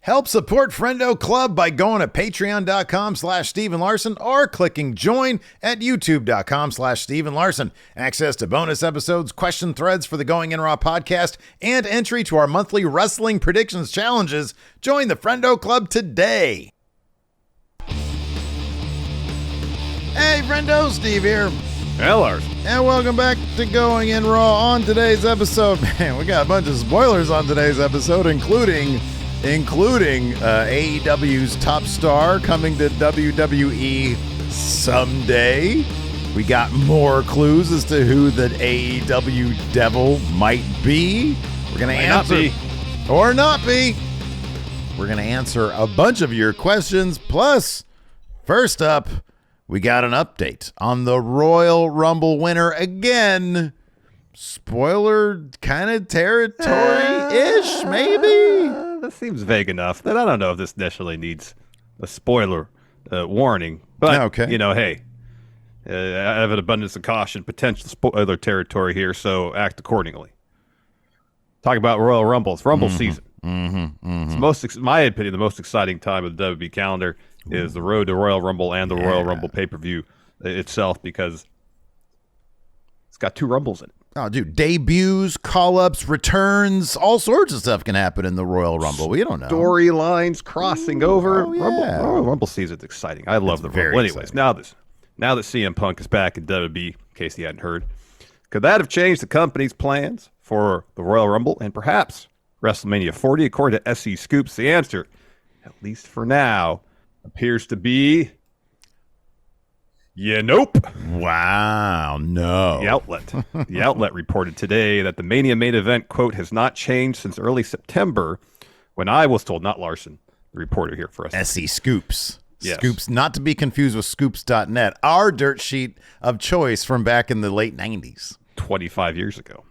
Help support Friendo Club by going to patreon.com/Steven Larson or clicking join at youtube.com/Steven Larson. Access to bonus episodes, question threads for the Going In Raw podcast, and entry to our monthly wrestling predictions challenges. Join the Friendo Club today. Hey, Friendo, Steve here. Hey, Larson. And welcome back to Going In Raw. On today's episode, man, we got a bunch of spoilers on today's episode, including AEW's top star coming to WWE someday. We got more clues as to who the AEW devil might be. We're going to answer. Or not be. We're going to answer a bunch of your questions. Plus, first up, we got an update on the Royal Rumble winner again. Spoiler kind of territory-ish, maybe? That seems vague enough that I don't know if this necessarily needs a spoiler warning. But, okay. You know, hey, I have an abundance of caution, potential spoiler territory here, so act accordingly. Talk about Royal Rumble. It's Rumble season. It's in my opinion, the most exciting time of the WWE calendar is the road to Royal Rumble and the Royal Rumble pay-per-view itself, because it's got 2 Rumbles in it. Oh, dude, debuts, call-ups, returns, all sorts of stuff can happen in the Royal Rumble. We don't know. Storylines crossing over. Oh, yeah. Rumble season's exciting. I love the Rumble. Anyways, now that CM Punk is back in WWE, in case you hadn't heard, could that have changed the company's plans for the Royal Rumble and perhaps WrestleMania 40? According to SE Scoops, the answer, at least for now, appears to be... nope. Wow, no. The outlet reported today that the Mania main event, quote, has not changed since early September, when I was told, not Larson, the reporter here for us. SE Scoops. Yes. Scoops, not to be confused with Scoops.net, our dirt sheet of choice from back in the late 90s. 25 years ago.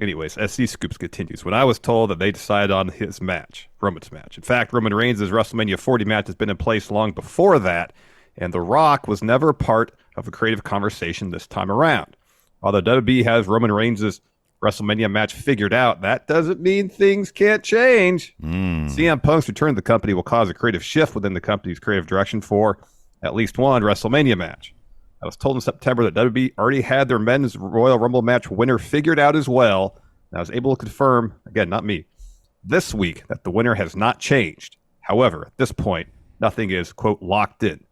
Anyways, SE Scoops continues. When I was told that they decided on his match, Roman's match. In fact, Roman Reigns' WrestleMania 40 match has been in place long before that, and The Rock was never part of a creative conversation this time around. Although WWE has Roman Reigns' WrestleMania match figured out, that doesn't mean things can't change. CM Punk's return to the company will cause a creative shift within the company's creative direction for at least one WrestleMania match. I was told in September that WWE already had their men's Royal Rumble match winner figured out as well. And I was able to confirm, again, not me, this week that the winner has not changed. However, at this point, nothing is, quote, locked in.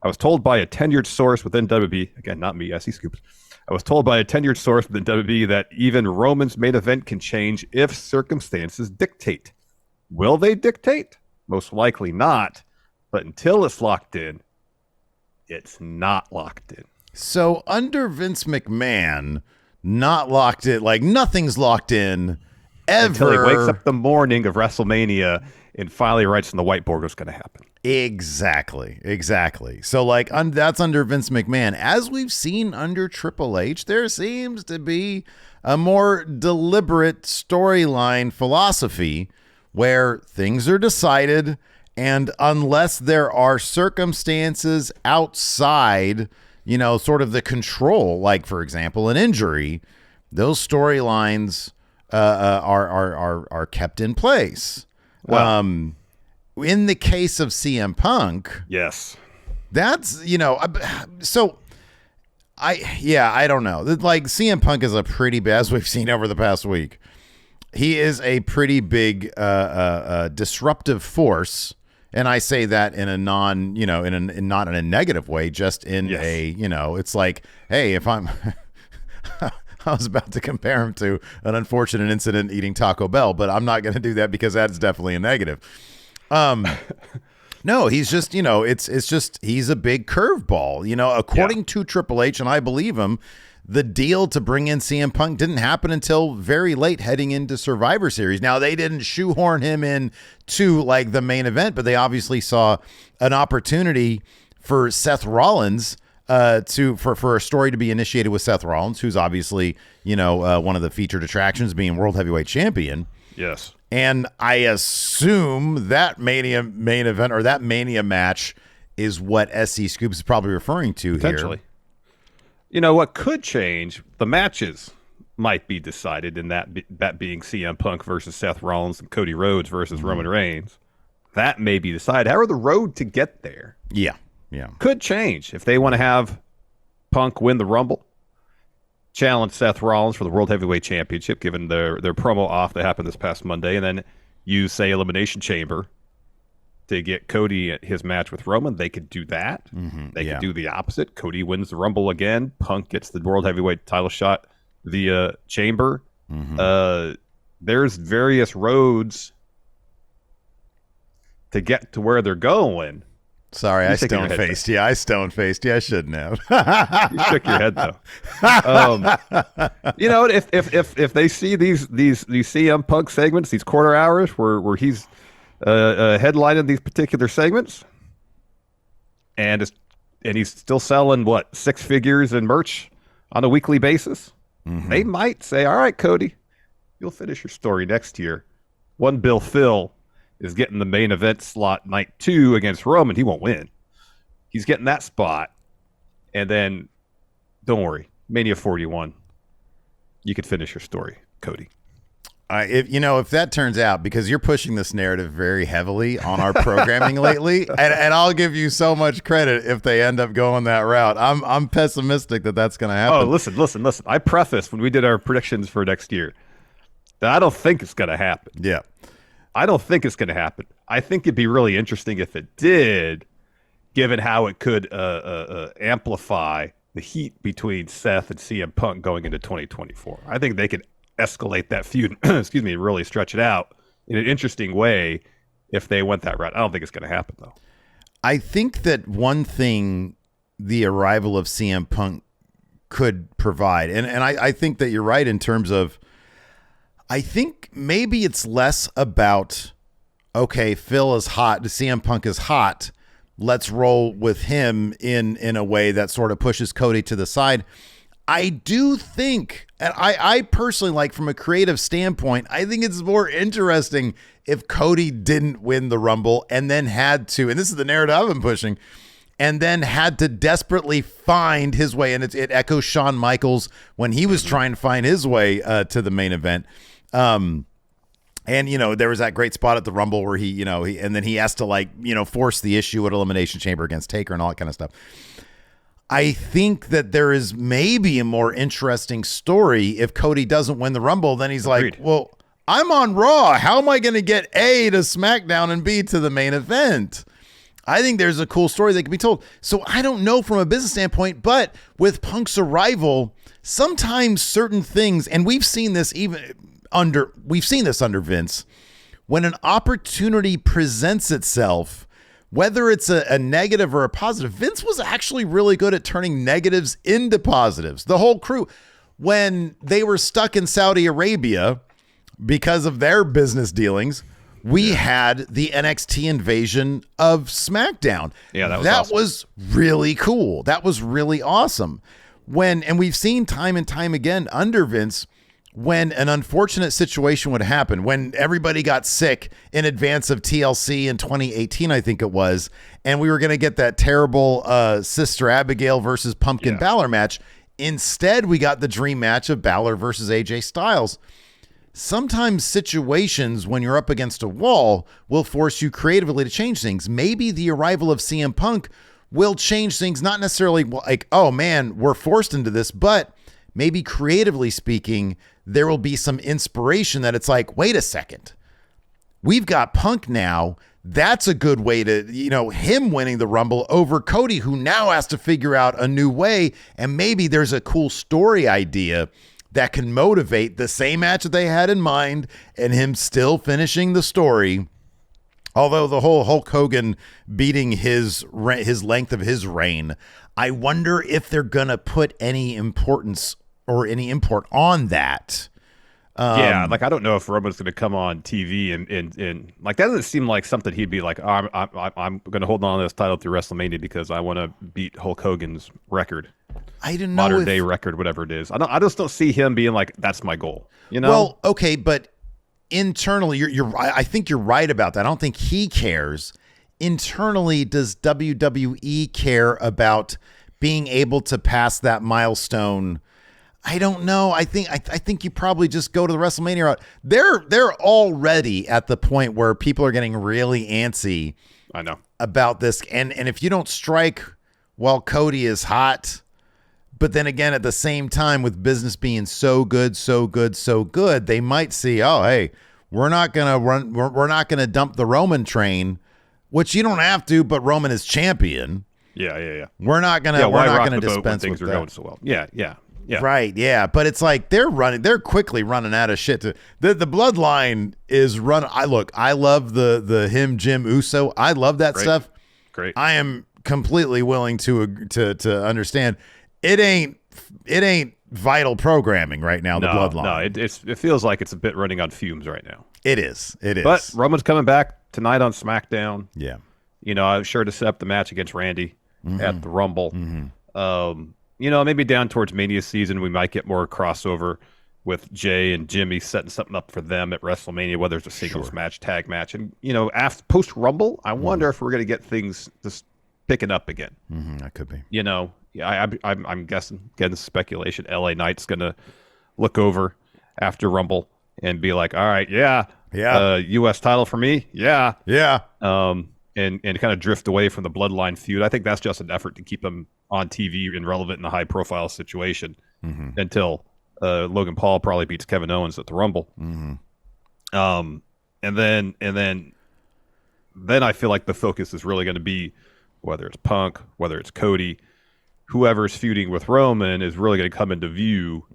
I was told by a tenured source within WWE, again, not me, SE Scoops. I was told by a tenured source within WWE that even Roman's main event can change if circumstances dictate. Will they dictate? Most likely not. But until it's locked in, it's not locked in. So under Vince McMahon, not locked in, like nothing's locked in ever. Until he wakes up the morning of WrestleMania and finally writes on the whiteboard what's going to happen. Exactly. So like that's under Vince McMahon. As we've seen under Triple H, there seems to be a more deliberate storyline philosophy where things are decided, and unless there are circumstances outside, sort of the control, like for example, an injury, those storylines are kept in place. Well, in the case of CM Punk, yes, that's, so I don't know. Like CM Punk is a pretty big, as we've seen over the past week, he is a pretty big disruptive force. And I say that in a not in a negative way, just in it's like, hey, if I'm, I was about to compare him to an unfortunate incident eating Taco Bell, but I'm not going to do that because that's definitely a negative. No, he's just, it's just, he's a big curveball, according to Triple H, and I believe him. The deal to bring in CM Punk didn't happen until very late heading into Survivor Series. Now, they didn't shoehorn him in to like the main event, but they obviously saw an opportunity for Seth Rollins for a story to be initiated with Seth Rollins, who's obviously, one of the featured attractions, being World Heavyweight Champion. Yes. And I assume that Mania main event or that Mania match is what SC Scoops is probably referring to Potentially. here. You know, what could change, the matches might be decided, in that being CM Punk versus Seth Rollins and Cody Rhodes versus Roman Reigns. that may be decided. However, the road to get there Yeah. could change if they want to have Punk win the Rumble, challenge Seth Rollins for the World Heavyweight Championship, given their promo off that happened this past Monday, and then use, say, Elimination Chamber to get Cody his match with Roman. They could do that. They could do the opposite. Cody wins the Rumble again. Punk gets the World Heavyweight title shot via Chamber. There's various roads to get to where they're going. Sorry, I stone-faced. Yeah, I stone-faced. Yeah, I shouldn't have. You shook your head though. If they see these CM Punk segments, these quarter hours where he's headlining these particular segments, and he's still selling what, 6 figures in merch on a weekly basis, they might say, "All right, Cody, you'll finish your story next year." One Bill Phil is getting the main event slot night 2 against Roman. He won't win. He's getting that spot. And then, don't worry, Mania 41, you could finish your story, Cody. If that turns out, because you're pushing this narrative very heavily on our programming lately, and I'll give you so much credit if they end up going that route. I'm pessimistic that that's going to happen. Oh, listen. I prefaced when we did our predictions for next year that I don't think it's going to happen. Yeah. I don't think it's going to happen. I think it'd be really interesting if it did, given how it could amplify the heat between Seth and CM Punk going into 2024. I think they could escalate that feud, really stretch it out in an interesting way if they went that route. I don't think it's going to happen, though. I think that one thing the arrival of CM Punk could provide, and I think that you're right in terms of, I think maybe it's less about, okay, Phil is hot, CM Punk is hot, let's roll with him in a way that sort of pushes Cody to the side. I do think, and I personally, like, from a creative standpoint, I think it's more interesting if Cody didn't win the Rumble and then had to, and this is the narrative I've been pushing, and then had to desperately find his way. And it echoes Shawn Michaels when he was trying to find his way to the main event. And, there was that great spot at the Rumble where he and then he has to force the issue at Elimination Chamber against Taker and all that kind of stuff. I think that there is maybe a more interesting story if Cody doesn't win the Rumble. Then he's Agreed. like, well, I'm on Raw. How am I going to get A to SmackDown and B to the main event? I think there's a cool story that can be told. So I don't know from a business standpoint, but with Punk's arrival, sometimes certain things, and we've seen this under Vince, when an opportunity presents itself, whether it's a negative or a positive. Vince was actually really good at turning negatives into positives. The whole crew, when they were stuck in Saudi Arabia because of their business dealings, we had the NXT invasion of SmackDown. Yeah, that awesome. Was really cool. That was really awesome. And we've seen time and time again under Vince, when an unfortunate situation would happen, when everybody got sick in advance of TLC in 2018, I think it was, and we were going to get that terrible Sister Abigail versus Pumpkin Balor match. Instead, we got the dream match of Balor versus AJ Styles. Sometimes situations when you're up against a wall will force you creatively to change things. Maybe the arrival of CM Punk will change things, not necessarily like, oh man, we're forced into this, but maybe creatively speaking, there will be some inspiration that it's like, wait a second, we've got Punk now. That's a good way to, him winning the Rumble over Cody, who now has to figure out a new way. And maybe there's a cool story idea that can motivate the same match that they had in mind and him still finishing the story. Although the whole Hulk Hogan beating his length of his reign, I wonder if they're going to put any importance or any import on that. I don't know if Roman's going to come on TV and like, that doesn't seem like something he'd be like, oh, I'm going to hold on to this title through WrestleMania because I want to beat Hulk Hogan's record. I don't know, modern day record, whatever it is. I just don't see him being like, that's my goal. Well, okay, but internally, I think you're right about that. I don't think he cares. Internally, does WWE care about being able to pass that milestone? I don't know. I think you probably just go to the WrestleMania route. They're already at the point where people are getting really antsy. I know about this, and if you don't strike while Cody is hot, but then again at the same time with business being so good, they might see, oh hey, we're not gonna dump the Roman train, which you don't have to, but Roman is champion. Yeah. We're not gonna dispense things with are that. going so well. Yeah. Right, yeah, but it's like they're quickly running out of shit. The bloodline is run. I love the him Jim Uso. I love that stuff. Great. I am completely willing to understand. It ain't vital programming right now. The bloodline. No, it feels like it's a bit running on fumes right now. It is. But Roman's coming back tonight on SmackDown. Yeah. I'm sure to set up the match against Randy at the Rumble. Maybe down towards Mania season, we might get more crossover with Jay and Jimmy setting something up for them at WrestleMania, whether it's a singles match, tag match. And, after post-Rumble, I wonder if we're going to get things just picking up again. That could be. I'm guessing, again, speculation, LA Knight's going to look over after Rumble and be like, all right, U.S. title for me, and kind of drift away from the bloodline feud. I think that's just an effort to keep them on TV and relevant in a high-profile situation until Logan Paul probably beats Kevin Owens at the Rumble. And then I feel like the focus is really going to be whether it's Punk, whether it's Cody, whoever's feuding with Roman is really going to come into view,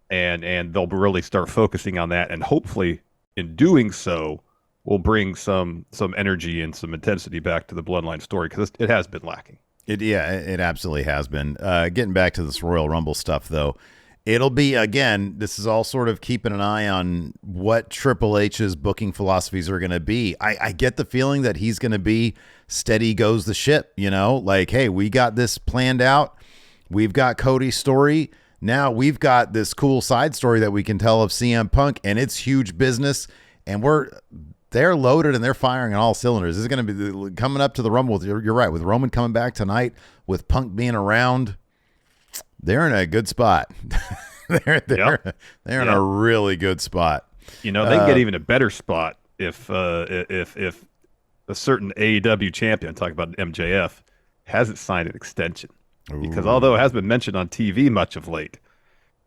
and they'll really start focusing on that, and hopefully in doing so, will bring some energy and some intensity back to the bloodline story, because it has been lacking. It absolutely has been. Getting back to this Royal Rumble stuff, though, it'll be, again, this is all sort of keeping an eye on what Triple H's booking philosophies are going to be. I get the feeling that he's going to be steady goes the ship, like, hey, we got this planned out. We've got Cody's story. Now we've got this cool side story that we can tell of CM Punk, and it's huge business, and they're loaded and they're firing on all cylinders. This is going to be coming up to the Rumble. You're right. With Roman coming back tonight, with Punk being around, they're in a good spot. they're in a really good spot. They can get even a better spot if a certain AEW champion, talking about MJF, hasn't signed an extension. Because although it has been mentioned on TV much of late,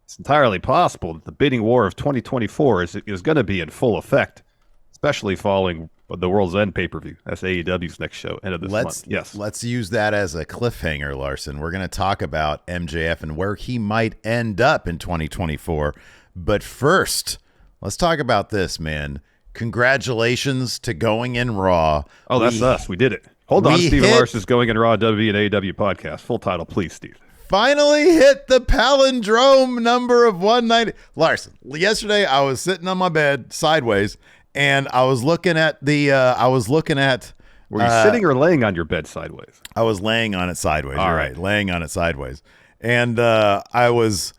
it's entirely possible that the bidding war of 2024 is going to be in full effect, especially following the World's End pay-per-view. That's AEW's next show, end of this month. Yes. Let's use that as a cliffhanger, Larson. We're going to talk about MJF and where he might end up in 2024. But first, let's talk about this, man. Congratulations to Going in Raw. Oh, that's us. We did it. Hold on. Steven Larson's Going in Raw WWE and AEW podcast. Full title, please, Steve. Finally hit the palindrome number of 190. Larson, yesterday I was sitting on my bed sideways, and I was looking at the, Were you sitting or laying on your bed sideways? I was laying on it sideways. All You're right. Laying on it sideways. And I was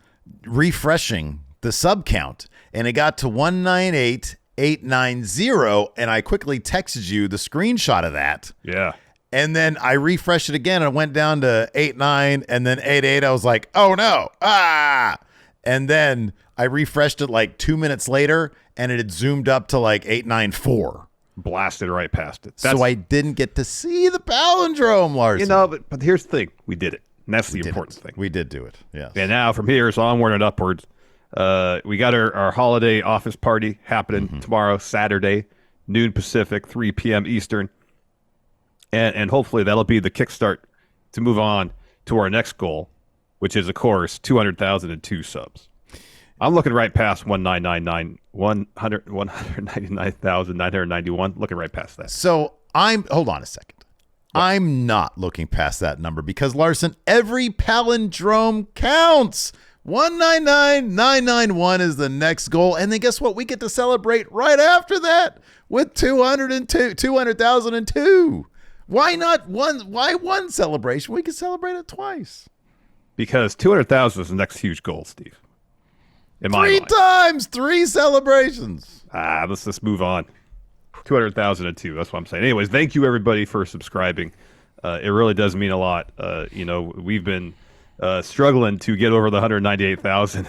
refreshing the sub count, and it got to 198,890, and I quickly texted you the screenshot of that. Yeah. And then I refreshed it again, and it went down to 89, and then 88. I was like, oh no. And then I refreshed it like 2 minutes later, and it had zoomed up to like 894. Blasted right past it. So I didn't get to see the palindrome, Larson. But here's the thing. We did it. And that's the important thing. We did do it, yes. And now from here, it's onward and upwards. We got our holiday office party happening tomorrow, Saturday, noon Pacific, 3 p.m. Eastern. And hopefully that'll be the kickstart to move on to our next goal, which is, of course, 200,002 subs. I'm looking right past 199,991. Looking right past that. So hold on a second. What? I'm not looking past that number because, Larson, every palindrome counts. 199,991 is the next goal. And then guess what? We get to celebrate right after that with 200,002. Why not one? Why one celebration? We could celebrate it twice. Because 200,000 is the next huge goal, Steve. In my mind. 3 times, 3 celebrations. Let's just move on. 200,002. That's what I'm saying. Anyways, thank you everybody for subscribing. It really does mean a lot. We've been struggling to get over the 198,000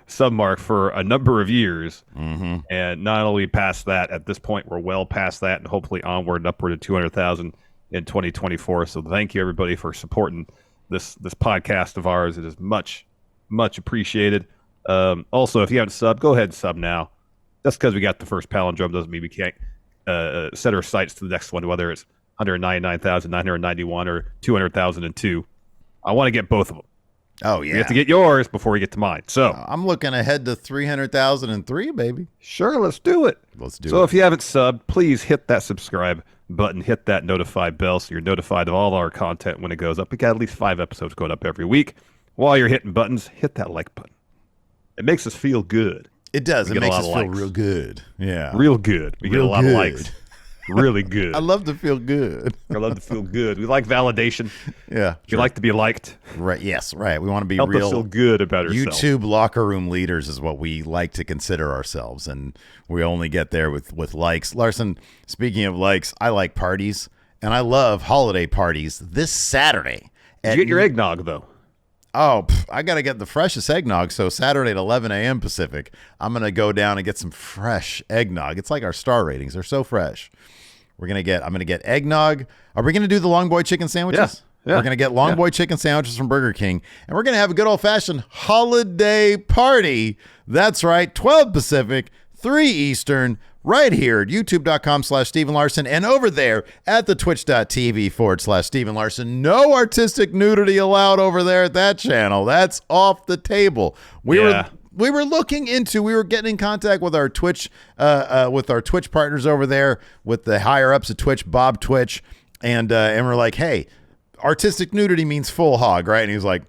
sub mark for a number of years. Mm-hmm. And not only past that, at this point, we're well past that and hopefully onward and upward to 200,000 in 2024. So thank you, everybody, for supporting this podcast of ours. It is much, much appreciated. Also, if you haven't subbed, go ahead and sub now. Just because we got the first palindrome doesn't mean we can't set our sights to the next one, whether it's 199,991 or 200,002. I want to get both of them. Oh, yeah. We have to get yours before we get to mine. So I'm looking ahead to 300,003, baby. Sure, let's do it. So if you haven't subbed, please hit that subscribe button, hit that notify bell so you're notified of all our content when it goes up. We got at least 5 episodes going up every week. While you're hitting buttons, hit that like button. It makes us feel good. It does. It makes us feel likes. real good. Yeah. Real good. We get a lot of likes. Really good. I love to feel good. I love to feel good. We like validation. Yeah. We like to be liked. Right. Yes. Right. We want to be Help real. us feel good about ourselves. YouTube locker room leaders is what we like to consider ourselves, and we only get there with likes. Larson, speaking of likes, I like parties, and I love holiday parties. This Saturday. Did you get your eggnog though? Oh, I got to get the freshest eggnog. So Saturday at 11 a.m. Pacific, I'm going to go down and get some fresh eggnog. It's like our star ratings. They're so fresh. I'm going to get eggnog. Are we going to do the Long Boy chicken sandwiches? Yeah. We're going to get Long Boy chicken sandwiches from Burger King, and we're going to have a good old-fashioned holiday party. That's right, 12 Pacific, 3 Eastern, right here at youtube.com/Stephen Larson, and over there at the twitch.tv/Stephen Larson. No artistic nudity allowed over there at that channel. That's off the table. We were getting in contact with our Twitch partners over there, with the higher ups of Twitch, Bob Twitch, and we're like, hey, artistic nudity means full hog, right? And he was like,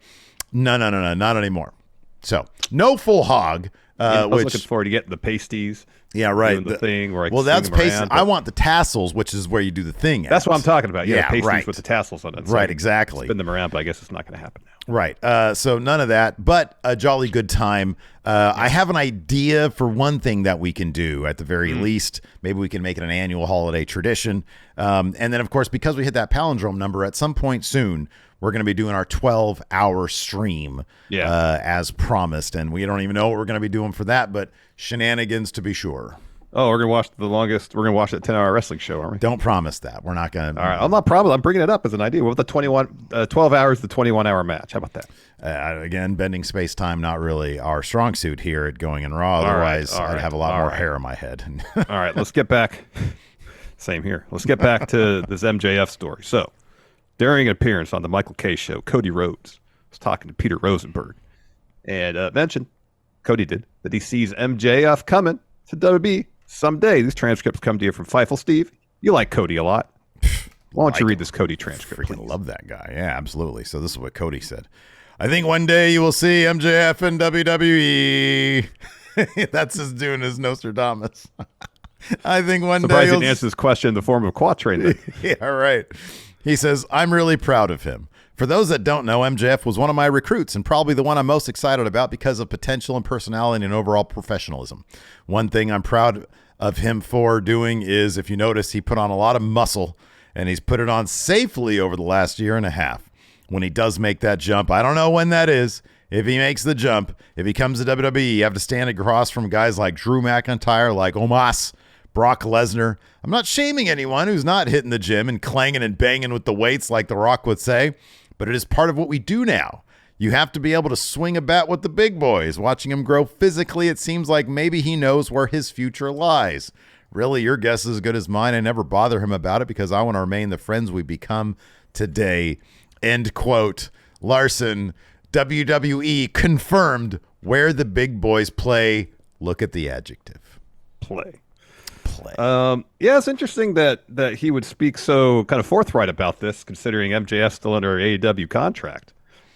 no, not anymore. So no full hog. I was looking forward to getting the pasties. Yeah, right. Doing the thing where I can that's swing them pasties. around, I want the tassels, which is where you do the thing. That's what I'm talking about. Yeah, pasties right. with the tassels on it. Right, exactly. Spin them around, but I guess it's not going to happen now. Right. So none of that, but a jolly good time. I have an idea for one thing that we can do at the very least. Maybe we can make it an annual holiday tradition. And then, of course, because we hit that palindrome number, at some point soon, we're going to be doing our 12-hour stream as promised. And we don't even know what we're going to be doing for that, but shenanigans to be sure. Oh, we're going to watch we're going to watch that 10-hour wrestling show, aren't we? Don't promise that. We're not going to. All right. I'm not promising. I'm bringing it up as an idea. What about the 12 hours, the 21-hour match? How about that? Again, bending space-time, not really our strong suit here at Going in Raw. Otherwise, I'd have a lot more hair on my head. All right. Let's get back. Same here. Let's get back to this MJF story. So, during an appearance on the Michael K. Show, Cody Rhodes was talking to Peter Rosenberg and mentioned, Cody did, that he sees MJF coming to WWE someday. These transcripts come to you from Feifel Steve. You like Cody a lot. Why don't you read this Cody transcript, Freaking please? love that guy. Yeah, absolutely. So this is what Cody said. I think one day you will see MJF in WWE. That's his doing his Nostradamus. I think one Surprised day he you'll didn't answer this question in the form of a quatrain. Yeah, right. He says, I'm really proud of him. For those that don't know, MJF was one of my recruits and probably the one I'm most excited about because of potential and personality and overall professionalism. One thing I'm proud of him for doing is, if you notice, he put on a lot of muscle and he's put it on safely over the last year and a half. When he does make that jump, I don't know when that is. If he makes the jump, if he comes to WWE, you have to stand across from guys like Drew McIntyre, like Omos, Brock Lesnar. I'm not shaming anyone who's not hitting the gym and clanging and banging with the weights like The Rock would say, but it is part of what we do now. You have to be able to swing a bat with the big boys. Watching him grow physically, it seems like maybe he knows where his future lies. Really, your guess is as good as mine. I never bother him about it because I want to remain the friends we become today. End quote. Larson, WWE confirmed where the big boys play. Look at the adjective. Play. Yeah, it's interesting that he would speak so kind of forthright about this, considering MJF's still under an AEW contract.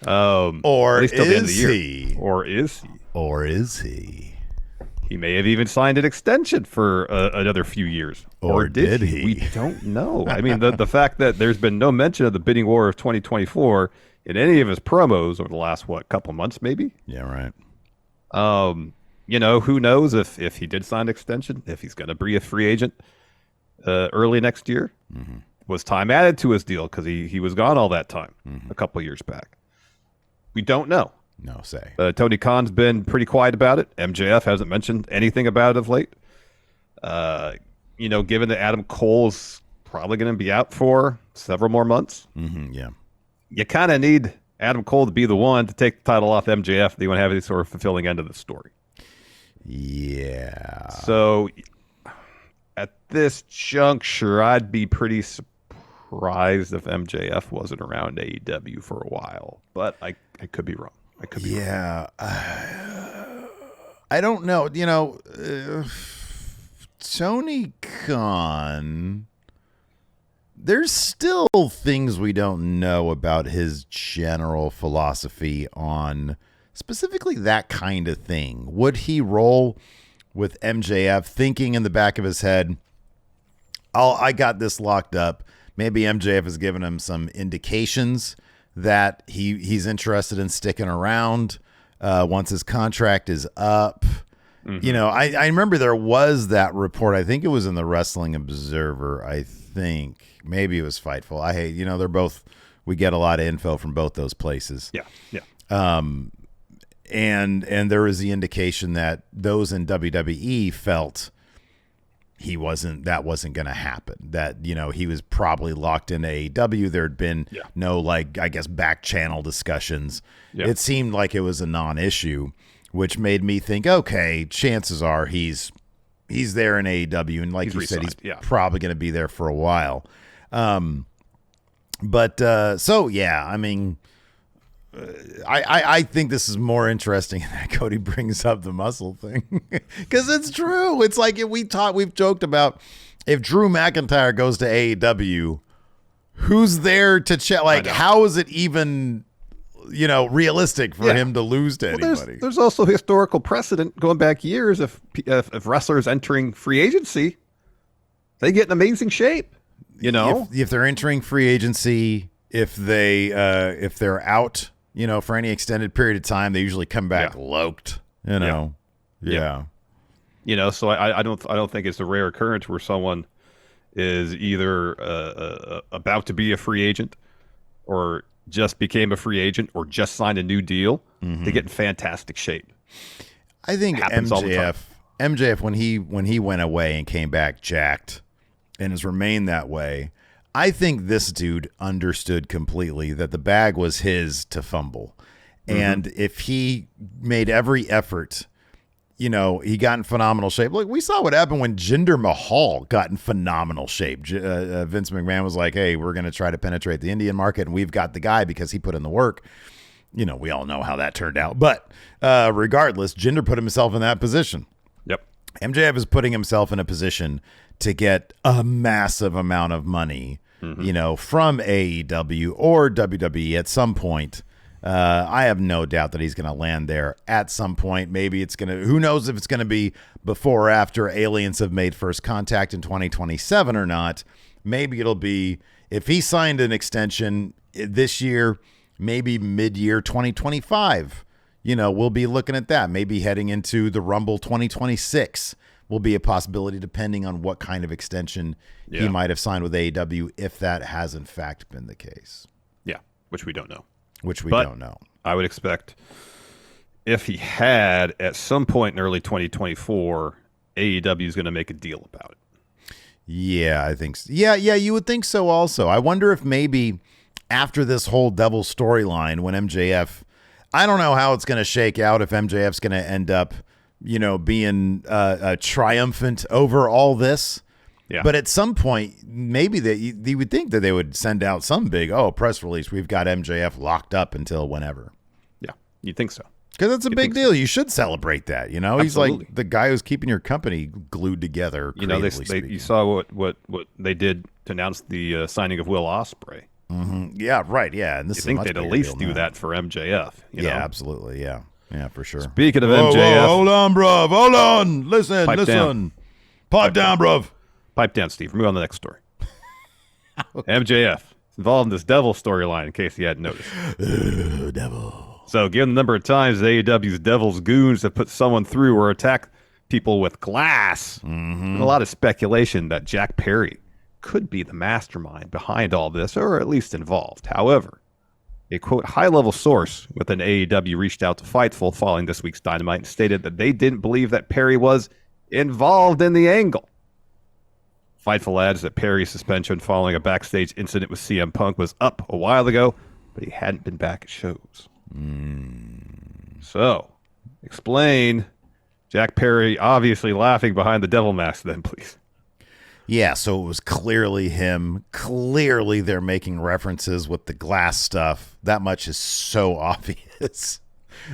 Or is he? Or is he? Or is he? He may have even signed an extension for another few years. Or did he? We don't know. I mean, the fact that there's been no mention of the bidding war of 2024 in any of his promos over the last, couple months, maybe? Yeah, right. Who knows if he did sign an extension, if he's going to be a free agent early next year. Mm-hmm. Was time added to his deal because he was gone all that time a couple years back. We don't know. No say. Tony Khan's been pretty quiet about it. MJF hasn't mentioned anything about it of late. Given that Adam Cole's probably going to be out for several more months, Yeah, you kind of need Adam Cole to be the one to take the title off MJF if you want to have any sort of fulfilling end of the story. Yeah. So at this juncture, I'd be pretty surprised if MJF wasn't around AEW for a while, but I could be wrong. I could be wrong. I don't know. Tony Khan, there's still things we don't know about his general philosophy on specifically that kind of thing. Would he roll with MJF thinking in the back of his head, I got this locked up. Maybe MJF has given him some indications that he's interested in sticking around once his contract is up. I remember there was that report. I think it was in the Wrestling Observer. I think maybe it was Fightful. They're both, we get a lot of info from both those places. Yeah. And there was the indication that those in WWE felt that wasn't going to happen, that, he was probably locked into AEW. There'd been no, back channel discussions. Yeah. It seemed like it was a non-issue, which made me think, okay, chances are he's there in AEW. And like you said, he's probably going to be there for a while. I think this is more interesting that Cody brings up the muscle thing because it's true. It's like we've joked about if Drew McIntyre goes to AEW, who's there to check? Like, how is it even, realistic for him to lose to anybody? There's also historical precedent going back years. If wrestlers entering free agency, they get in amazing shape. If they're entering free agency, if they're out, for any extended period of time, they usually come back loked, So I don't think it's a rare occurrence where someone is either about to be a free agent or just became a free agent or just signed a new deal. They get in fantastic shape. I think MJF when he went away and came back jacked and has remained that way, I think this dude understood completely that the bag was his to fumble. And if he made every effort, he got in phenomenal shape. Look, we saw what happened when Jinder Mahal got in phenomenal shape. Vince McMahon was like, hey, we're going to try to penetrate the Indian market, and we've got the guy because he put in the work. We all know how that turned out. But regardless, Jinder put himself in that position. Yep. MJF is putting himself in a position to get a massive amount of money, from AEW or WWE at some point. I have no doubt that he's going to land there at some point. Maybe it's going to, who knows if it's going to be before or after Aliens have made first contact in 2027 or not. Maybe it'll be, if he signed an extension this year, maybe mid-year 2025, we'll be looking at that. Maybe heading into the Rumble 2026 will be a possibility depending on what kind of extension he might have signed with AEW, if that has in fact been the case. Yeah, which we don't know. I would expect if he had at some point in early 2024, AEW is going to make a deal about it. Yeah, I think so. Yeah, you would think so also. I wonder if maybe after this whole Devil storyline, when MJF, I don't know how it's going to shake out, if MJF's going to end up, being triumphant over all this. Yeah. But at some point, maybe you would think that they would send out some big, press release. We've got MJF locked up until whenever. Yeah, you'd think so. Because it's a big deal. You should celebrate that. Absolutely. He's like the guy who's keeping your company glued together. You saw what they did to announce the signing of Will Ospreay. Mm-hmm. Yeah, right. Yeah, and this you think they'd at least do that for MJF? Absolutely. Yeah, for sure. Speaking of MJF, hold on, bruv. Hold on. Listen. Pipe down, bruv. Pipe down, Steve. We're on the next story. MJF is involved in this Devil storyline, in case you hadn't noticed. Devil. So, given the number of times AEW's Devil's goons have put someone through or attacked people with glass, there's a lot of speculation that Jack Perry could be the mastermind behind all this, or at least involved. However, A, quote, high-level source within AEW reached out to Fightful following this week's Dynamite and stated that they didn't believe that Perry was involved in the angle. Fightful adds that Perry's suspension following a backstage incident with CM Punk was up a while ago, but he hadn't been back at shows. So, explain Jack Perry obviously laughing behind the devil mask then, please. Yeah, so it was clearly him. Clearly they're making references with the glass stuff. That much is so obvious.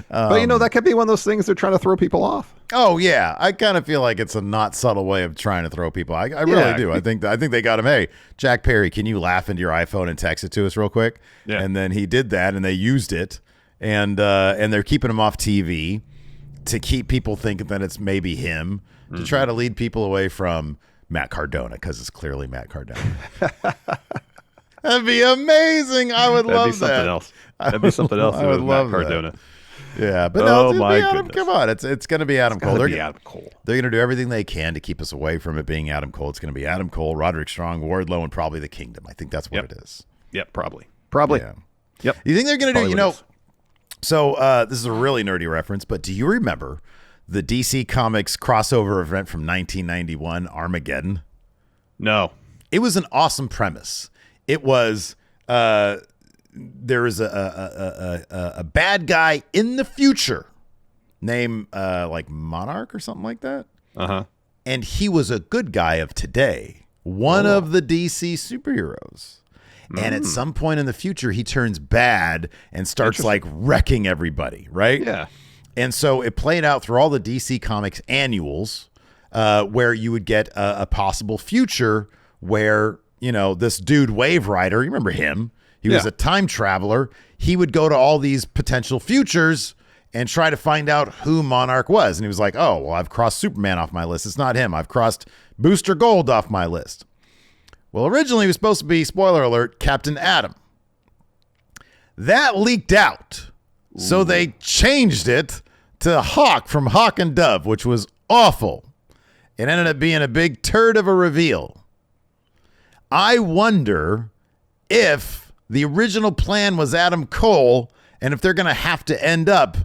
But, that could be one of those things they're trying to throw people off. Oh, yeah. I kind of feel like it's a not subtle way of trying to throw people. I really do. I think they got him. Hey, Jack Perry, can you laugh into your iPhone and text it to us real quick? Yeah. And then he did that, and they used it. And they're keeping him off TV to keep people thinking that it's maybe him, to try to lead people away from Matt Cardona, because it's clearly Matt Cardona. That'd be amazing. I would love that. That'd be something else. I would love Matt Cardona. That. Yeah, but oh my Adam, goodness. come on, it's going to be Adam Cole. Adam Cole. They're going to do everything they can to keep us away from it being Adam Cole. It's going to be Adam Cole, Roderick Strong, Wardlow, and probably the Kingdom. I think that's what it is. Yep, probably. Yeah. Yep. You think they're going to do? Probably So this is a really nerdy reference, but do you remember the DC Comics crossover event from 1991, Armageddon? No. It was an awesome premise. It was there is a bad guy in the future named like Monarch or something like that. Uh-huh. And he was a good guy of today, one of the DC superheroes. And at some point in the future, he turns bad and starts like wrecking everybody, right? Yeah. And so it played out through all the DC Comics annuals where you would get a possible future where, this dude Wave Rider, you remember him? He was a time traveler. He would go to all these potential futures and try to find out who Monarch was. And he was like, oh, well, I've crossed Superman off my list. It's not him. I've crossed Booster Gold off my list. Well, originally it was supposed to be, spoiler alert, Captain Atom. That leaked out. Ooh. So they changed it to Hawk from Hawk and Dove, which was awful. It ended up being a big turd of a reveal. I wonder if the original plan was Adam Cole and if they're going to have to end up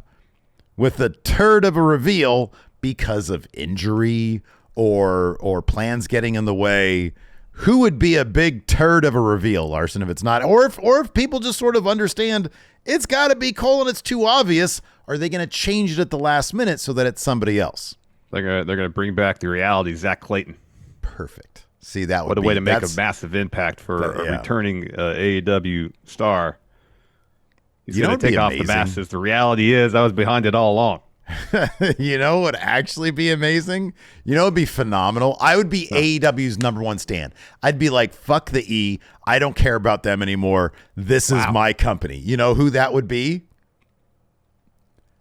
with a turd of a reveal because of injury or plans getting in the way. Who would be a big turd of a reveal, Larson, if it's not? Or if people just sort of understand it's got to be Cole and it's too obvious, are they going to change it at the last minute so that it's somebody else? They're gonna bring back the reality, Zach Clayton. Perfect. See, that would what a way to make a massive impact for a returning AEW star. He's going to take off the masses. The reality is, I was behind it all along. You know what would actually be amazing? You know what would be phenomenal? I would be AEW's #1 stan. I'd be like, fuck the E. I don't care about them anymore. This is my company. You know who that would be?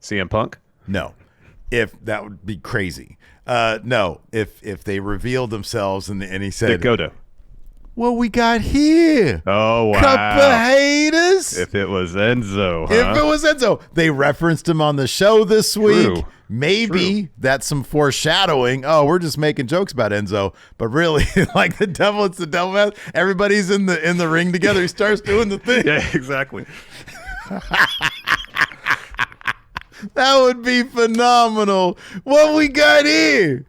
CM Punk? No. If that would be crazy. No. If they revealed themselves and he said, Goto. What we got here? Oh, wow. Cup of haters. If it was Enzo, huh? If it was Enzo. They referenced him on the show this week. Maybe that's some foreshadowing. Oh, we're just making jokes about Enzo. But really, like the devil, it's the devil mask. Everybody's in the ring together. He starts doing the thing. Yeah, exactly. That would be phenomenal. What we got here?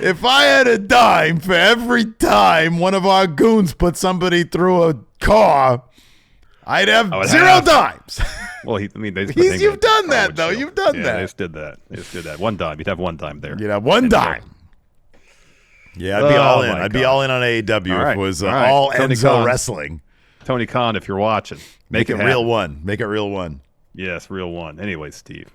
If I had a dime for every time one of our goons put somebody through a car, I'd have zero dimes. Well, you've done that, though. You've done that. They just did that. They just did that. One dime. You'd have one dime there. You'd have one dime. Yeah, I'd be all in. I'd be all in on AEW if it was all Enzo wrestling. Tony Khan, if you're watching, make it real one. Make it real one. Yes, real one. Anyway, Steve,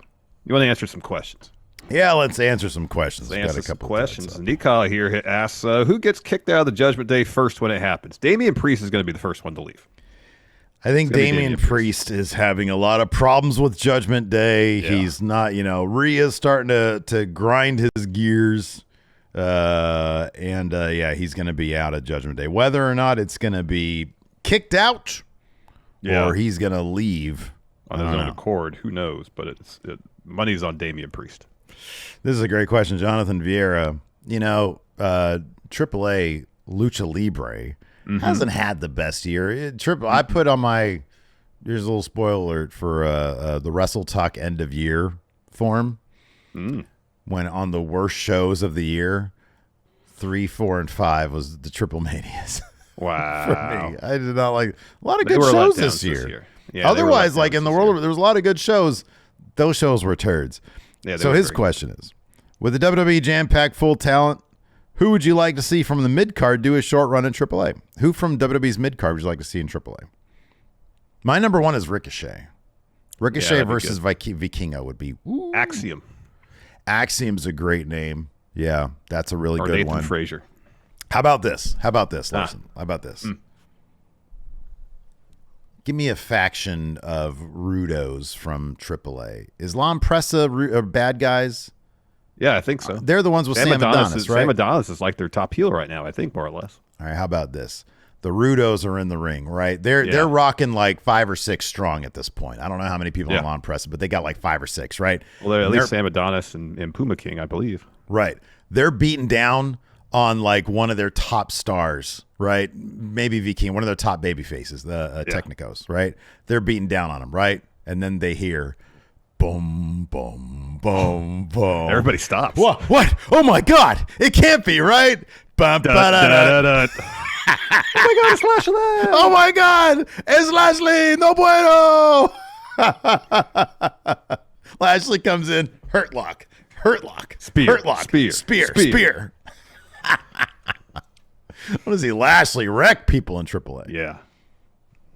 you want to answer some questions? Yeah, let's answer some questions. Let's answer some questions. Nikal here asks, who gets kicked out of the Judgment Day first when it happens? Damian Priest is going to be the first one to leave. I think Damian Priest is having a lot of problems with Judgment Day. Yeah. He's not, Rhea's starting to grind his gears. He's going to be out of Judgment Day. Whether or not it's going to be kicked out or he's going to leave on his own accord, who knows? But money's on Damian Priest. This is a great question. Jonathan Vieira, AAA Lucha Libre hasn't had the best year. I put on my Here's a little spoiler alert for the Wrestle Talk end of year form. When on the worst shows of the year, 3, 4, and 5 was the Triple Manias. Wow. For me, I did not like a lot of good shows this year. Yeah, otherwise, like in the world, there was a lot of good shows. Those shows were turds. Yeah, so his question is, with the WWE jam-packed full talent, who would you like to see from the mid-card do a short run in AAA? Who from WWE's mid-card would you like to see in AAA? My number one is Ricochet. Ricochet versus Vikingo would be Axiom. Axiom's a great name. Yeah, that's a really good Nathan one. Frazier. How about this, Larson? How about this? Give me a faction of Rudos from AAA. Is La Empresa bad guys? Yeah, I think so. They're the ones with Sam Adonis, right? Sam Adonis is like their top heel right now, I think, more or less. All right, how about this? The Rudos are in the ring, right? They're rocking like 5 or 6 strong at this point. I don't know how many people in La Empresa, but they got like 5 or 6, right? Well, they're at least Sam Adonis and Puma King, I believe. Right. They're beating down on like one of their top stars, right? Maybe Viking, one of their top baby faces, the Technicos, right? They're beating down on them, right? And then they hear boom, boom, boom, boom. Everybody stops. What? Oh my God! It can't be, right? Bum, ba-da-da. Oh my God, it's Lashley! Oh my God, it's Lashley! No bueno! Lashley comes in, hurt lock, spear, hurt lock, spear. What does he? Lashley wreck people in AAA. Yeah,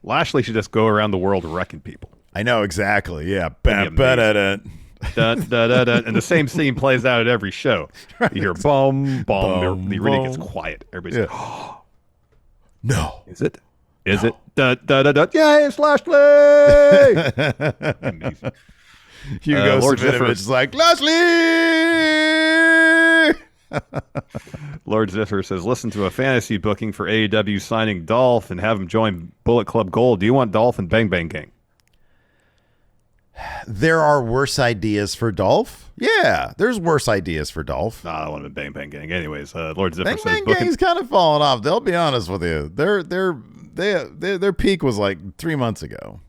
Lashley should just go around the world wrecking people. I know exactly. Yeah, and the same scene plays out at every show. Right. You hear boom, boom. The arena gets quiet. Everybody's like, oh. No. Is it? Yeah, it's Lashley! Amazing. Hugo Savinovich is like, Lashley! Lord Ziffer says, listen to a fantasy booking for AEW signing Dolph and have him join Bullet Club Gold. Do you want Dolph and Bang Bang Gang? There are worse ideas for Dolph. Yeah, there's worse ideas for Dolph. No, I don't want him Bang Bang Gang. Anyways, Lord Ziffer Bang says, Bang Gang's kind of fallen off. They'll be honest with you. Their peak was like 3 months ago.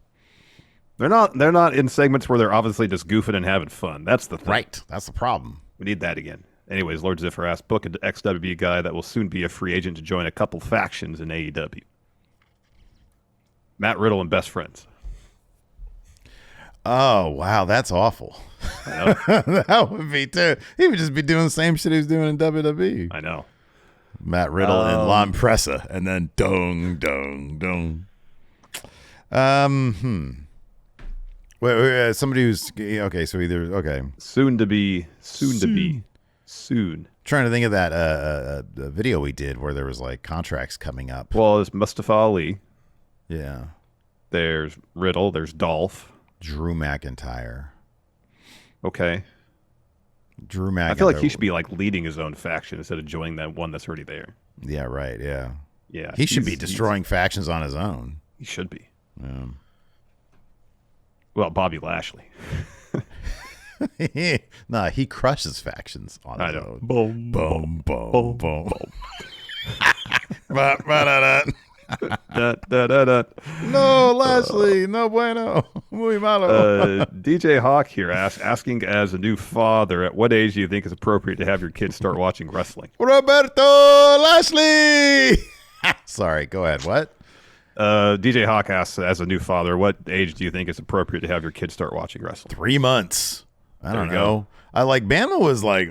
They're not in segments where they're obviously just goofing and having fun. That's the thing. Right. That's the problem. We need that again. Anyways, Lord Ziffer asked, book an XWB guy that will soon be a free agent to join a couple factions in AEW. Matt Riddle and Best Friends. Oh, wow. That's awful. That would be too. He would just be doing the same shit he was doing in WWE. I know. Matt Riddle and La Empresa, and then dong. Wait, somebody who's okay. So either soon to be. Trying to think of that video we did where there was like contracts coming up. Well, it's Mustafa Ali. Yeah. There's Riddle. There's Dolph. Drew McIntyre. Okay. Drew McIntyre. I feel like he should be like leading his own faction instead of joining that one that's already there. Yeah. Right. Yeah. Yeah. He should be destroying factions on his own. He should be. Yeah. Well, Bobby Lashley. Nah, he crushes factions on his own. Boom, boom, boom, boom, boom. No, Lashley, no bueno. Muy malo. DJ Hawk here asking, as a new father, at what age do you think is appropriate to have your kids start watching wrestling? Roberto Lashley. Sorry, go ahead. What? DJ Hawk asks, as a new father, what age do you think is appropriate to have your kids start watching wrestling? 3 months. I don't know. I like Bama was like,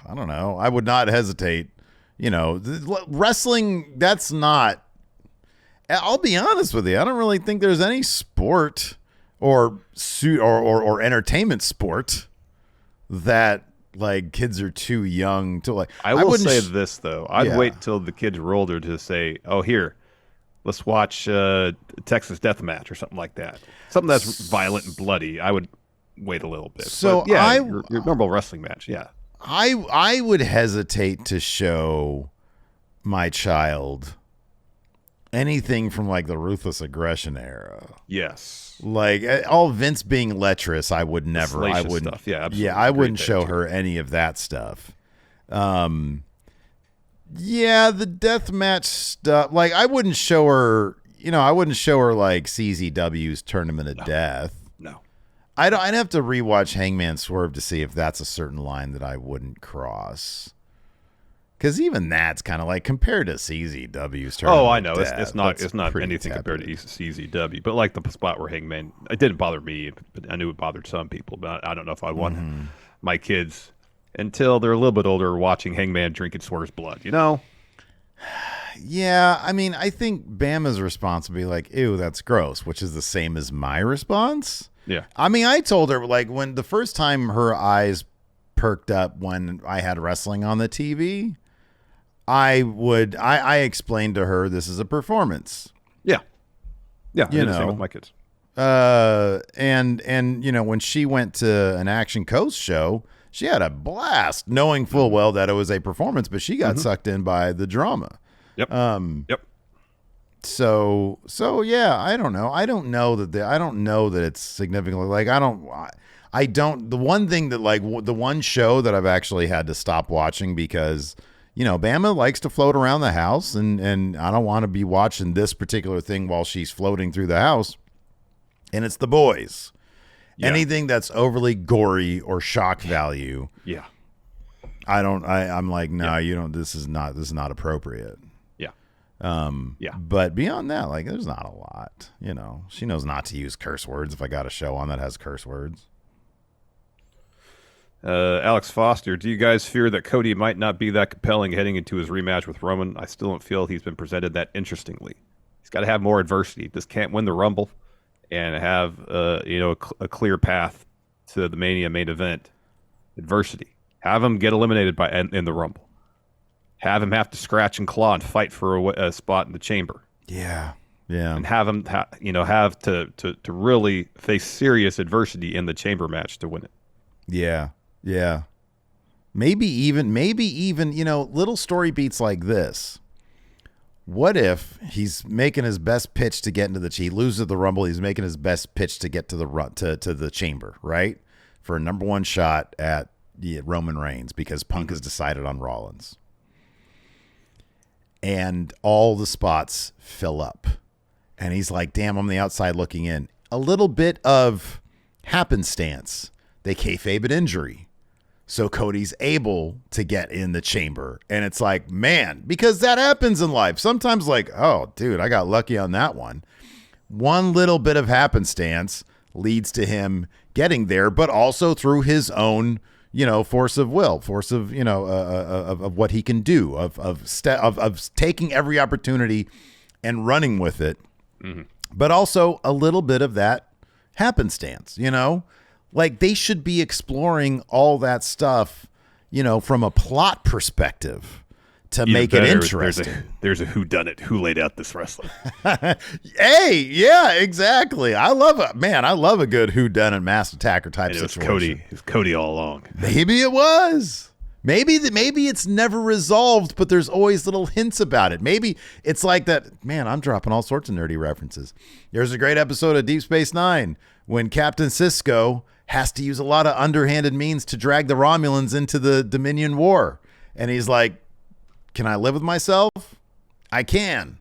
I don't know. I would not hesitate. You know, wrestling, that's not. I'll be honest with you. I don't really think there's any sport or entertainment sport that like kids are too young to like. I will say this though. I'd wait till the kids were older to say, "Oh, here, let's watch Texas Death Match or something like that. Something that's violent and bloody." I would wait a little bit. So but, yeah, your normal wrestling match, yeah. I would hesitate to show my child anything from like the Ruthless Aggression era. Yes. Like all Vince being lecherous, I would never. I wouldn't. Stuff. Yeah, absolutely. Yeah, I wouldn't show her any of that stuff. Yeah, the death match stuff. Like I wouldn't show her. I wouldn't show her like CZW's Tournament of Death. No. I'd have to rewatch Hangman Swerve to see if that's a certain line that I wouldn't cross. Because even that's kind of like compared to CZW's Tournament. Oh, I know. of Death, It's not pretty anything compared to tepid. CZW. But like the spot where Hangman, it didn't bother me, but I knew it bothered some people. But I don't know if I want my kids until they're a little bit older watching Hangman drinking Swerve's blood. Yeah, I mean, I think Bama's response would be like, ew, that's gross, which is the same as my response. Yeah. I mean, I told her, like, when the first time her eyes perked up when I had wrestling on the TV, I explained to her this is a performance. Yeah. Yeah. I You did the same know. with my kids. And when she went to an Action Coast show, she had a blast knowing full well that it was a performance, but she got sucked in by the drama. Yep. Yep. So yeah, I don't know. I don't know that it's significantly like, I don't, the one thing that like the one show that I've actually had to stop watching because, Bama likes to float around the house and I don't want to be watching this particular thing while she's floating through the house. And it's The Boys. Yeah. Anything that's overly gory or shock value. Yeah. I'm like, no, you don't, this is not appropriate. Yeah. But beyond that, like, there's not a lot. She knows not to use curse words if I got a show on that has curse words. Alex Foster, do you guys fear that Cody might not be that compelling heading into his rematch with Roman? I still don't feel he's been presented that interestingly. He's got to have more adversity. Just can't win the Rumble and have a clear path to the Mania main event. Adversity. Have him get eliminated in the Rumble. Have him have to scratch and claw and fight for a spot in the chamber. Yeah. Yeah. And have him have to really face serious adversity in the chamber match to win it. Yeah. Yeah. Maybe even, little story beats like this. What if he's making his best pitch to get into he loses the Rumble, he's making his best pitch to get to the chamber, right? For a number one shot at Roman Reigns because Punk has decided on Rollins. And all the spots fill up. And he's like, damn, I'm the outside looking in. A little bit of happenstance. They kayfabe an injury. So Cody's able to get in the chamber. And it's like, man, because that happens in life. Sometimes like, oh, dude, I got lucky on that one. One little bit of happenstance leads to him getting there, but also through his own force of will, force of, of what he can do, of taking every opportunity and running with it. Mm-hmm. But also a little bit of that happenstance, like they should be exploring all that stuff, from a plot perspective to make it interesting. There's a whodunit. Who laid out this wrestler? Hey, yeah, exactly. I love a good whodunit mass attacker type situation. It was Cody all along. Maybe it was. Maybe it's never resolved, but there's always little hints about it. Maybe it's like that. Man, I'm dropping all sorts of nerdy references. There's a great episode of Deep Space Nine when Captain Sisko has to use a lot of underhanded means to drag the Romulans into the Dominion War. And he's like, can I live with myself? I can.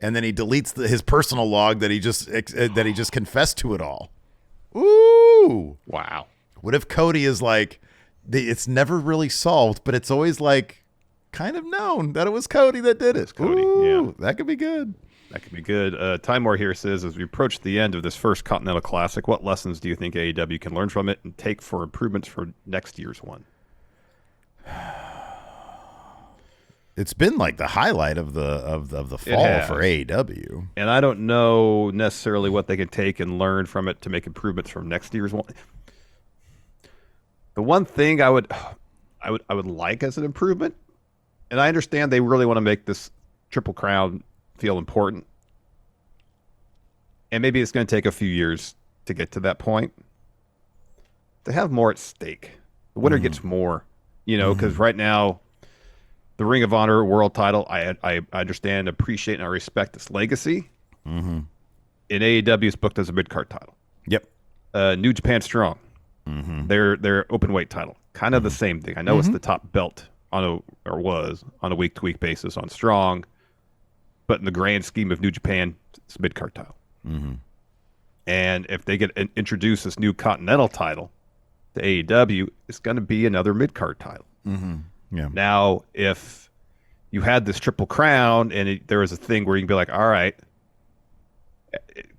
And then he deletes his personal log that he just confessed to it all. Ooh. Wow. What if Cody is like, it's never really solved, but it's always like kind of known that it was Cody that did it. It's Cody. Ooh, Yeah. That could be good. That could be good. Time More here says, as we approach the end of this first Continental Classic, what lessons do you think AEW can learn from it and take for improvements for next year's one? It's been like the highlight of the fall for AEW. And I don't know necessarily what they can take and learn from it to make improvements from next year's one. The one thing I would like as an improvement, and I understand they really want to make this Triple Crown feel important, and maybe it's going to take a few years to get to that point, to have more at stake. The winner gets more, because right now the Ring of Honor world title, I understand, appreciate, and I respect its legacy. Mm-hmm. In AEW, it's booked as a mid-card title. Yep. New Japan Strong, their open weight title, kind of the same thing. I know it's the top belt was on a week-to-week basis on Strong. but in the grand scheme of New Japan, it's a mid-card title. Mm-hmm. And if they get introduce this new Continental title to AEW, it's going to be another mid-card title. Mm-hmm. Yeah. Now, if you had this Triple Crown and there was a thing where you can be like, all right,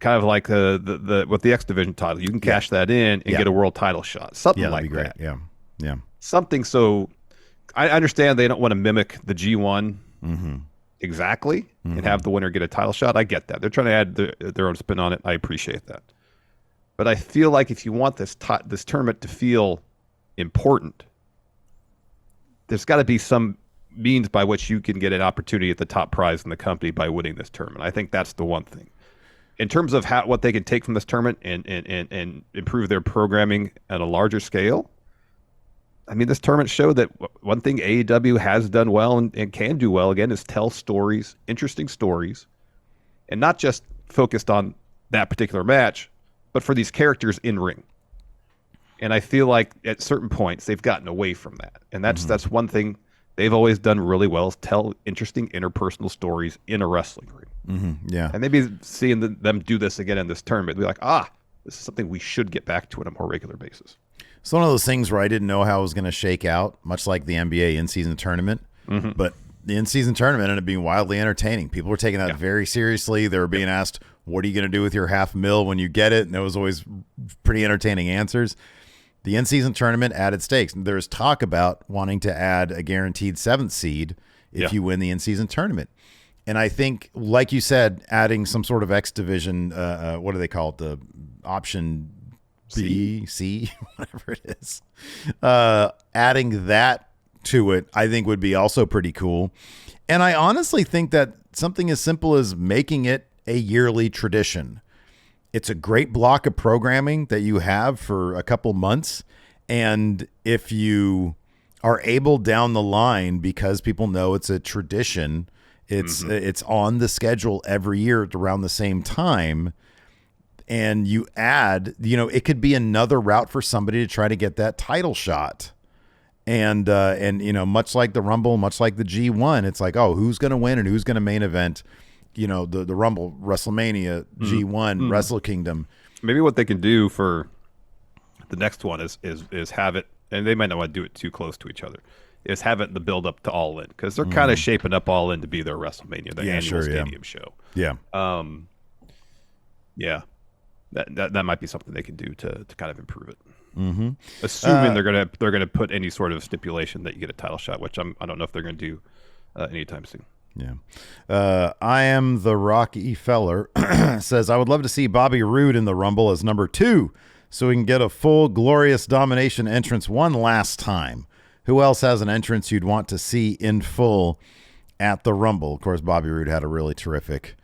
kind of like the with the X Division title, you can cash that in and get a world title shot. Something that'd like be great. that. Yeah. Yeah. Something so I understand they don't want to mimic the G1 exactly and have the winner get a title shot. I get that. They're trying to add their own spin on it. I appreciate that. But I feel like if you want this tournament to feel important, there's got to be some means by which you can get an opportunity at the top prize in the company by winning this tournament. I think that's the one thing. In terms of what they can take from this tournament and improve their programming at a larger scale, I mean, this tournament showed that one thing AEW has done well and can do well, again, is tell stories, interesting stories, and not just focused on that particular match, but for these characters in ring. And I feel like at certain points they've gotten away from that. And that's one thing they've always done really well, is tell interesting interpersonal stories in a wrestling ring. Yeah. And maybe seeing them do this again in this tournament, be like, this is something we should get back to on a more regular basis. It's one of those things where I didn't know how it was going to shake out, much like the NBA in-season tournament. But the in-season tournament ended up being wildly entertaining. People were taking that very seriously. They were being asked, what are you going to do with your $500,000 when you get it? And there was always pretty entertaining answers. The in-season tournament added stakes. There's talk about wanting to add a guaranteed 7th seed if you win the in-season tournament. And I think, like you said, adding some sort of X division, what do they call it? The option B, C, whatever it is. Adding that to it, I think would be also pretty cool. And I honestly think that something as simple as making it a yearly tradition. It's a great block of programming that you have for a couple months. And if you are able down the line, because people know it's a tradition, it's on the schedule every year around the same time. And you add, it could be another route for somebody to try to get that title shot. And much like the Rumble, much like the G1, it's like, who's going to win and who's going to main event? The Rumble, WrestleMania, G1, Wrestle Kingdom. Maybe what they can do for the next one is have it, and they might not want to do it too close to each other, is have it in the build up to All In, because they're kind of shaping up All In to be their WrestleMania, the annual stadium show. Yeah. That might be something they can do to kind of improve it. Assuming they're gonna put any sort of stipulation that you get a title shot, which I don't know if they're gonna do anytime soon. Yeah. I am the Rocky Feller says, I would love to see Bobby Roode in the Rumble as number 2 so we can get a full glorious domination entrance one last time. Who else has an entrance you'd want to see in full at the Rumble? Of course, Bobby Roode had a really terrific,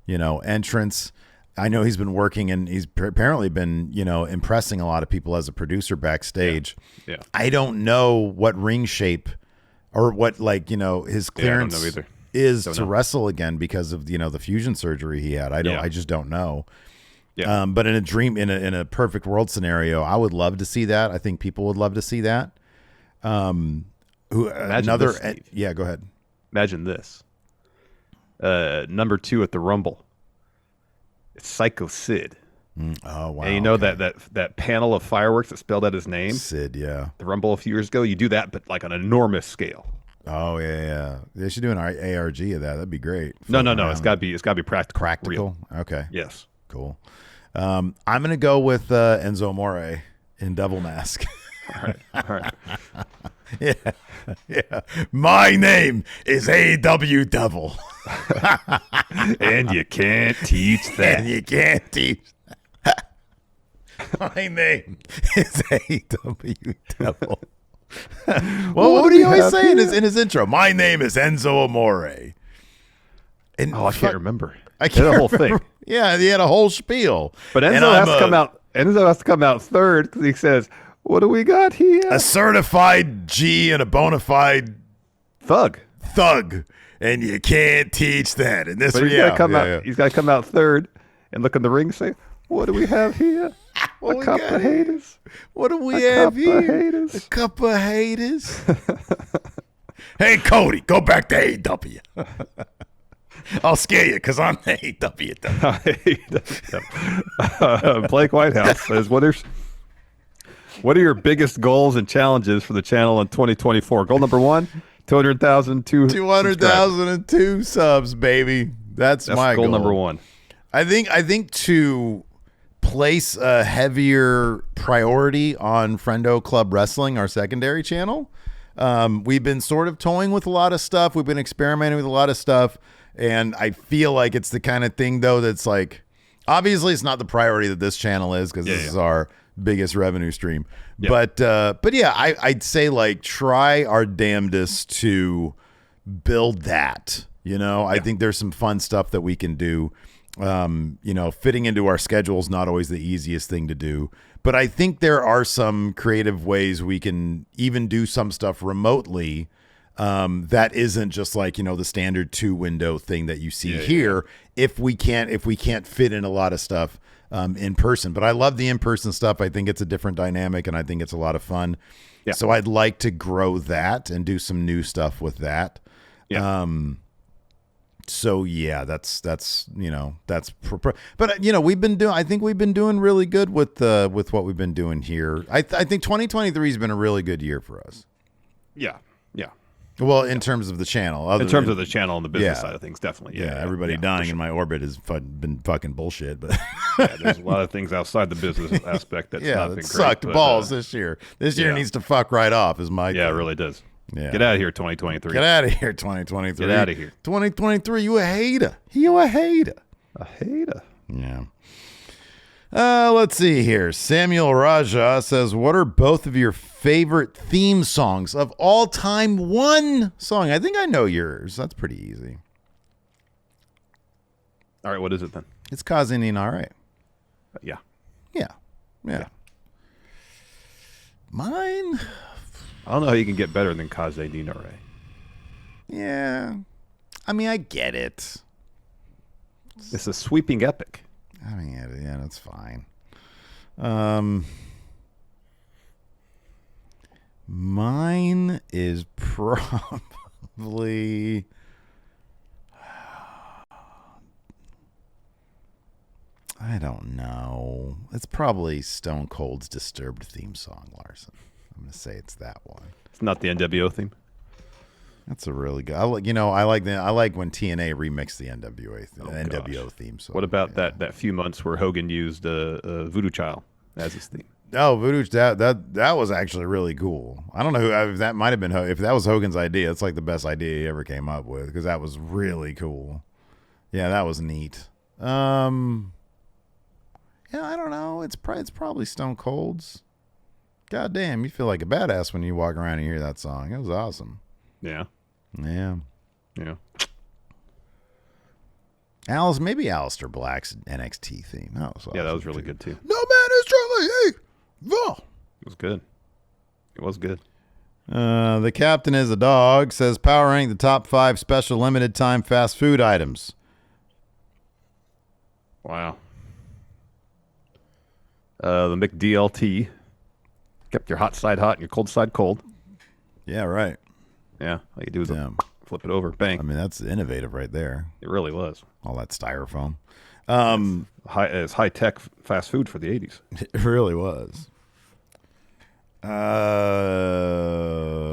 entrance. I know he's been working and he's apparently been, impressing a lot of people as a producer backstage. Yeah. I don't know what ring shape or what, his clearance is to wrestle again because of, the fusion surgery he had. I just don't know. Yeah. But in a perfect world scenario, I would love to see that. I think people would love to see that. Go ahead. Imagine this. Number 2 at the Rumble. It's Psycho Sid. Oh, wow. And that panel of fireworks that spelled out his name? Sid, yeah. The Rumble a few years ago, you do that, but like on an enormous scale. Oh, yeah. They should do an ARG of that. That'd be great. No. It's got to be practical. Practical? Real. Okay. Yes. Cool. I'm going to go with Enzo Amore in Devil Mask. All right. Yeah. My name is AEW Devil. And you can't teach that. My name is AEW Devil. Well, what do you always say in his intro? My name is Enzo Amore. And I can't remember. I can't the whole remember. thing. Yeah, he had a whole spiel. But Enzo has to come out third because he says, "What do we got here? A certified G and a bona fide thug, and you can't teach that." And this, he's got to come out. He's got to come out third and look in the ring and say, "What do we have here? A cup of haters. What do we have here? A cup of haters." Hey, Cody, go back to AEW. I'll scare you because I'm the AEW. Blake Whitehouse says, what are your biggest goals and challenges for the channel in 2024? Goal number 1, 200,002 subs, baby. That's my goal number 1. I think to place a heavier priority on Friendo Club Wrestling, our secondary channel. We've been sort of toying with a lot of stuff. We've been experimenting with a lot of stuff. And I feel like it's the kind of thing, though, that's like, obviously it's not the priority that this channel is because this is our biggest revenue stream. Yeah. But yeah, I'd say like try our damnedest to build that. You know, I think there's some fun stuff that we can do. You know, fitting into our schedule is not always the easiest thing to do. But I think there are some creative ways we can even do some stuff remotely that isn't just like, you know, the standard 2-window thing that you see here. If we can't fit in a lot of stuff in person. But I love the in-person stuff. I think it's a different dynamic, and I think it's a lot of fun. Yeah. So I'd like to grow that and do some new stuff with that. Yeah. So yeah, that's you know, but you know, I think we've been doing really good with what we've been doing here. I think 2023 has been a really good year for us. Yeah. Well, in terms of the channel, in terms of the channel and the business side of things, definitely. Yeah, everybody dying in my orbit has been fucking bullshit. But there's a lot of things outside the business aspect that's not been great. Sucked balls this year. This year needs to fuck right off. Is my thing. It really does. Yeah. Get out of here, 2023. Get out of here, 2023. Get out of here. 2023, you a hater. You a hater. A hater. Yeah. Let's see here. Samuel Raja says, what are both of your favorite theme songs of all time? One song. I think I know yours. That's pretty easy. All right, what is it then? It's Cause Indian All-Right. Yeah. Mine? I don't know how you can get better than Cause Indian All-Right. Yeah. I mean, I get it. It's a sweeping epic. I mean, yeah, that's fine. Mine is probably I don't know. It's probably Stone Cold's Disturbed theme song, Larson. I'm going to say it's that one. It's not the NWO theme. That's a really good. I like when TNA remixed the NWO theme song. What about that few months where Hogan used Voodoo Child as his theme? Oh, Voodoo, that was actually really cool. I don't know if that might have been if that was Hogan's idea. It's like the best idea he ever came up with because that was really cool. Yeah, that was neat. Yeah, I don't know. It's probably Stone Cold's. God damn, you feel like a badass when you walk around and hear that song. It was awesome. Yeah. Maybe Aleister Black's NXT theme. That was awesome. Yeah, that was really good too. No man is truly evil. It was good. It was good. The captain is a dog says power rank the top 5 special limited time fast food items. Wow. The McDLT kept your hot side hot and your cold side cold. Yeah, right. Yeah, all you do is flip it over, bang. I mean, that's innovative right there. It really was. All that styrofoam. It's high-tech fast food for the 80s. It really was.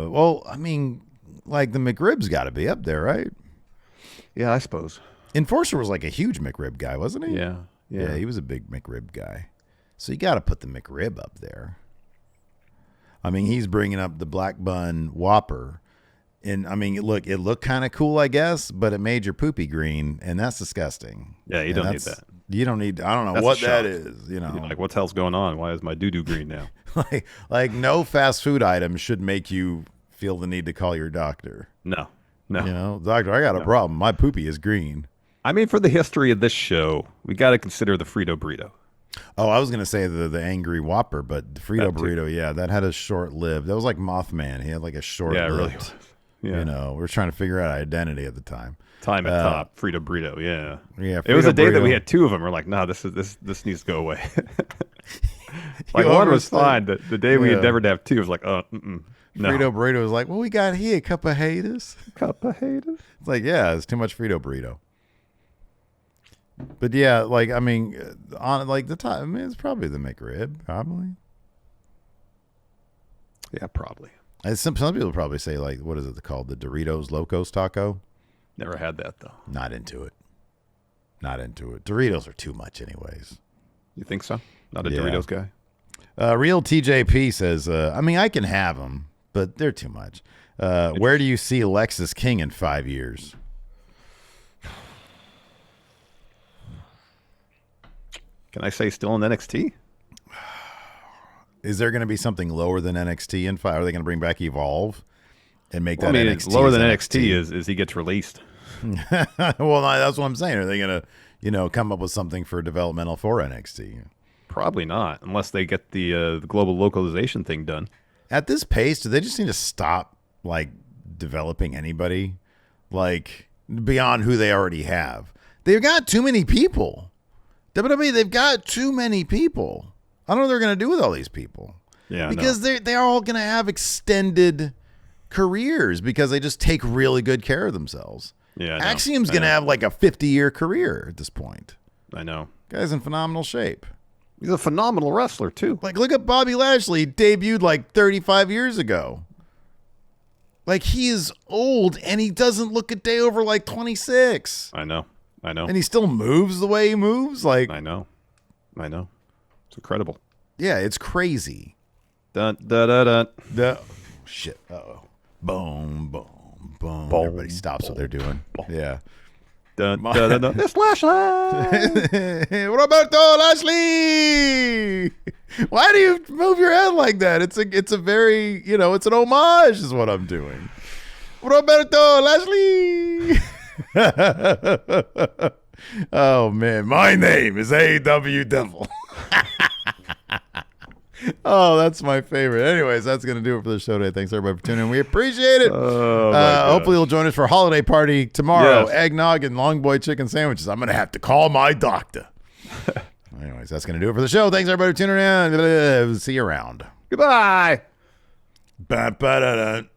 Well, I mean, like the McRib's got to be up there, right? Yeah, I suppose. Enforcer was like a huge McRib guy, wasn't he? Yeah, he was a big McRib guy. So you got to put the McRib up there. I mean, he's bringing up the black bun Whopper. And I mean, look, it looked kind of cool, I guess, but it made your poopy green, and that's disgusting. Yeah, you don't need that. You don't need. I don't know what that is. You know, like what the hell's going on? Why is my doo-doo green now? like no fast food item should make you feel the need to call your doctor. No. You know, doctor, I got a problem. My poopy is green. I mean, for the history of this show, we got to consider the Frito burrito. Oh, I was going to say the Angry Whopper, but the Frito burrito, yeah, that had a short-lived. That was like Mothman. He had like a short-lived. Yeah, it really was. Yeah. You know, we were trying to figure out identity at the time. Time at top, Frito burrito, yeah. Yeah, it was a day that we had 2 of them. We're like, nah, this needs to go away. Like one was fine. The day we endeavored to have 2, it was like, no. Frito burrito was like, what we got here? Cup of haters. Cup of haters. It's like, yeah, it's too much Frito burrito. But yeah, like I mean, on like the top, I mean, it's probably the McRib, probably. Yeah, probably. And some people probably say like, what is it called? The Doritos Locos Taco. Never had that though. Not into it. Not into it. Doritos are too much, anyways. You think so? Not a Doritos guy. Real TJP says, I mean, I can have them, but they're too much. Where do you see Alexis King in 5 years? Can I say still in NXT? Is there going to be something lower than NXT in 5? Are they going to bring back Evolve and make that NXT? Lower than NXT is he gets released. Well, that's what I'm saying. Are they going to, come up with something for developmental for NXT? Probably not, unless they get the global localization thing done. At this pace, do they just need to stop like developing anybody like beyond who they already have? They've got too many people. WWE, they've got too many people. I don't know what they're going to do with all these people. Yeah, because they're all going to have extended careers because they just take really good care of themselves. Yeah, Axiom's going to have like a 50-year career at this point. I know. Guy's in phenomenal shape. He's a phenomenal wrestler, too. Like, look at Bobby Lashley. He debuted like 35 years ago. Like, he is old, and he doesn't look a day over like 26. I know. And he still moves the way he moves. Like, I know. It's incredible. Yeah, it's crazy. Dun, dun, dun, dun. Shit. Uh-oh. Boom, boom, boom. Boom, Everybody stops what they're doing. boom. Yeah. Dun, dun, dun, dun. It's Lashley! Roberto Lashley! Why do you move your head like that? It's a very, it's an homage is what I'm doing. Roberto Lashley! Oh, man. My name is AEW Devil. Oh, that's my favorite. Anyways, that's going to do it for the show today. Thanks, everybody, for tuning in. We appreciate it. Hopefully, you'll join us for a holiday party tomorrow. Yes. Eggnog and Long Boy chicken sandwiches. I'm going to have to call my doctor. Anyways, that's going to do it for the show. Thanks, everybody, for tuning in. See you around. Goodbye. Ba-ba-da-da.